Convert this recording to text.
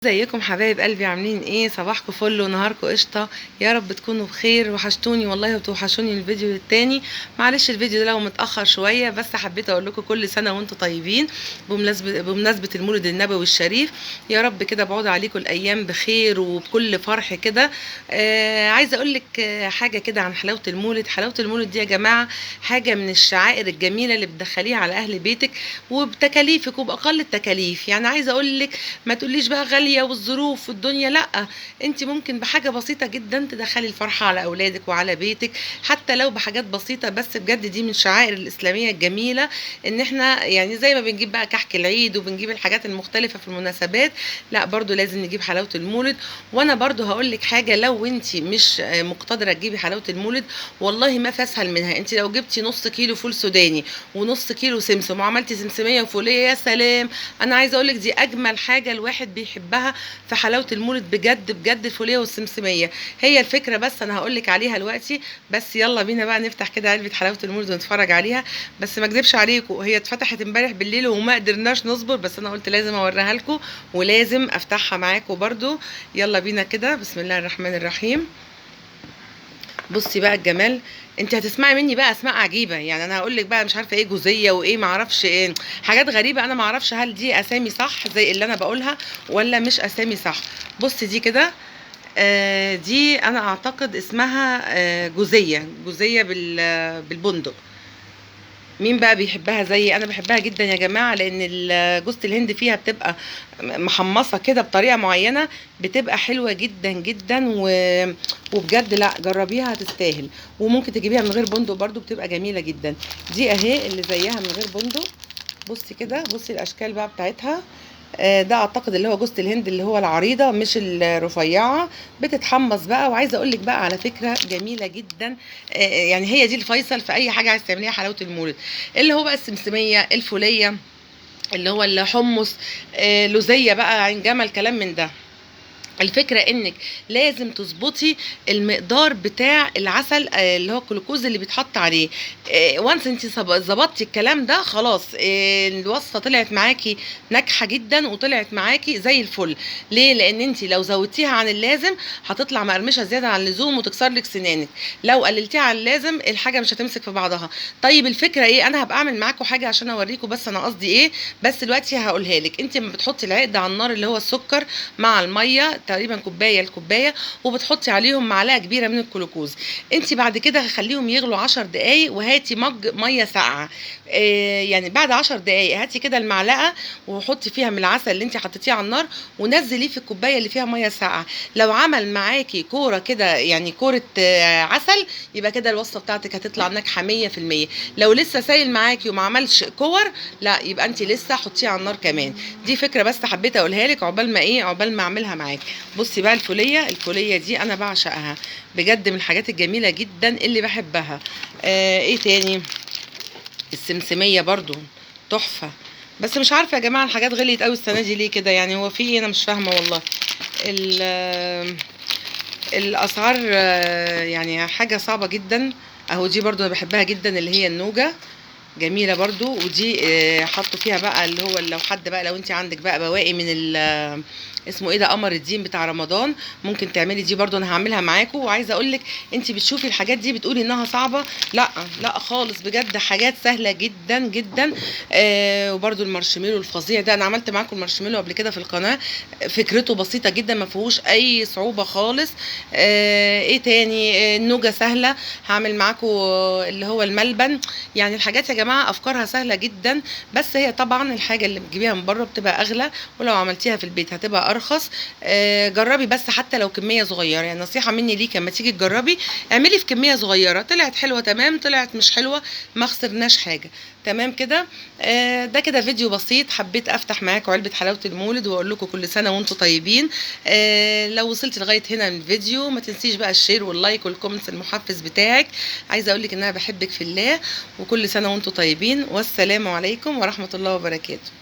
ازيكم حبايب قلبي؟ عاملين ايه؟ صباحكم فل ونهاركم قشطه. يا رب تكونوا بخير. وحشتوني والله وتوحشوني الفيديو التاني. معلش الفيديو ده لو متاخر شويه، بس حبيت اقول لكم كل سنه وانتم طيبين بمناسبه المولد النبوي الشريف. يا رب كده بعود عليكم الايام بخير وبكل فرح كده. عايزه اقول لك حاجه كده عن حلاوه المولد. حلاوه المولد دي يا جماعه حاجه من الشعائر الجميله اللي بتدخليها على اهل بيتك وبتكاليفك وباقل التكاليف. يعني عايزه اقول لك ما تقوليش بقى غاليه والظروف والدنيا، لا، انت ممكن بحاجه بسيطه جدا تدخلي الفرحه على اولادك وعلى بيتك، حتى لو بحاجات بسيطه. بس بجد دي من الشعائر الاسلاميه الجميله، ان احنا يعني زي ما بنجيب بقى كحك العيد وبنجيب الحاجات المختلفه في المناسبات، لا برضو لازم نجيب حلاوه المولد. وانا برضو هقول لك حاجه، لو انت مش مقتدره تجيبي حلاوه المولد، والله ما في اسهل منها. انت لو جبتي نص كيلو فول سوداني ونص كيلو سمسم وعملتي سمسميه وفوليه، يا سلام. انا عايزه اقول لك دي اجمل حاجه الواحد بيحبها في حلاوه المولد، بجد بجد الفوليه والسمسميه هي الفكره. بس انا هقول لك عليها دلوقتي. بس يلا بينا بقى نفتح كده علبه حلاوه المولد ونتفرج عليها. بس ما اكذبش عليكم، هي اتفتحت امبارح بالليل وما قدرناش نصبر، بس انا قلت لازم اوريها لكم ولازم افتحها معاكم برضو. يلا بينا كده، بسم الله الرحمن الرحيم. بصي بقى الجمال. انت هتسمعي مني بقى اسماء عجيبه، يعني انا هقول لك بقى مش عارفه ايه جوزيه وايه ما اعرفش ايه، حاجات غريبه. انا ما اعرفش هل دي اسامي صح زي اللي انا بقولها ولا مش اسامي صح. بصي دي كده، دي انا اعتقد اسمها جوزيه بالبندق. مين بقى بيحبها زي انا بحبها جدا يا جماعه، لان جوزة الهند فيها بتبقى محمصه كده بطريقه معينه، بتبقى حلوه جدا جدا وبجد لا جربيها هتستاهل. وممكن تجيبيها من غير بندق برضو بتبقى جميله جدا. دي اهي اللي زيها من غير بندق. بصي كده، بصي الاشكال بقى بتاعتها. ده اعتقد اللي هو جوزة الهند اللي هو العريضه مش الرفيعه، بتتحمص بقى. وعايزه اقول لك بقى على فكره جميله جدا، يعني هي دي الفيصل في اي حاجه عايز تعمليها حلاوه المولد، اللي هو بقى السمسميه الفوليه، اللي هو الحمص، لوزيه بقى، عين جمل، كلام من ده. الفكرة انك لازم تظبطي المقدار بتاع العسل، اللي هو الجلوكوز اللي بيتحط عليه. وانس انت ظبطتي الكلام ده خلاص، الوصفة طلعت معاكي ناجحة جدا وطلعت معاكي زي الفل. ليه؟ لان انت لو زودتيها عن اللازم هتطلع مقرمشة زيادة عن اللزوم وتكسر لك سنانك. لو قللتيها عن اللازم الحاجة مش هتمسك في بعضها. طيب الفكرة ايه؟ انا هبقى اعمل معاكم حاجة عشان اوريكم بس انا قصدي ايه. بس دلوقتي هقولها لك. انت لما بتحطي العقد على النار اللي هو السكر مع المية تقريبا كوبايه لكوبايه، وبتحطي عليهم معلقه كبيره من الجلوكوز. انت بعد كده هخليهم يغلوا 10 دقائق وهاتي مج ميه ساقعه. يعني بعد 10 دقائق هاتي كده المعلقه وحطي فيها من العسل اللي انت حطيتيه على النار ونزليه في الكوبايه اللي فيها ميه ساقعه. لو عمل معاكي كوره كده، يعني كوره عسل، يبقى كده الوصفه بتاعتك هتطلع ناجحه 100%. لو لسه سايل معاكي وما عملش كور، لا يبقى انت لسه حطيه على النار كمان. دي فكره بس حبيت اقولها لك عقبال ما ايه، عقبال ما اعملها معاكي. بصي بقى الفوليه دي انا بعشقها بجد، من الحاجات الجميله جدا اللي بحبها. ايه تاني؟ السمسميه برضو تحفه. بس مش عارفه يا جماعه الحاجات غليت قوي السنه دي ليه كده؟ يعني هو في ايه؟ انا مش فاهمه والله. الاسعار يعني حاجه صعبه جدا. اهو دي برضو انا بحبها جدا، اللي هي النوجه، جميله برضو. ودي حطوا فيها بقى اللي هو لو حد بقى، لو انت عندك بقى بواقي من اسمه ايه ده، قمر الدين بتاع رمضان، ممكن تعملي دي برضو. انا هعملها معاكم. وعايزه اقول لك انت بتشوفي الحاجات دي بتقولي انها صعبه، لا لا خالص، بجد حاجات سهله جدا جدا. وبرضو المارشميلو الفظيع ده، انا عملت معاكم المارشميلو قبل كده في القناه، فكرته بسيطه جدا ما فيهوش اي صعوبه خالص. ايه تاني؟ النوجه سهله، هعمل معاكم اللي هو الملبن. يعني الحاجات يا جماعه افكارها سهله جدا، بس هي طبعا الحاجه اللي بتجيبيها من بره بتبقى اغلى، ولو عملتيها في البيت هتبقى ارخص. جربي بس حتى لو كميه صغيره، يعني نصيحه مني ليكي اما تيجي تجربي اعملي في كميه صغيره. طلعت حلوه تمام، طلعت مش حلوه ما خسرناش حاجه. تمام كده. ده كده فيديو بسيط، حبيت افتح معاكم علبه حلاوه المولد واقول لكم كل سنه وانتم طيبين. لو وصلت لغايه هنا من الفيديو ما تنسيش بقى الشير واللايك والكومنتس المحفز بتاعك. عايزه اقول لك ان انا بحبك في الله، وكل سنه وانتم طيبين، والسلام عليكم ورحمه الله وبركاته.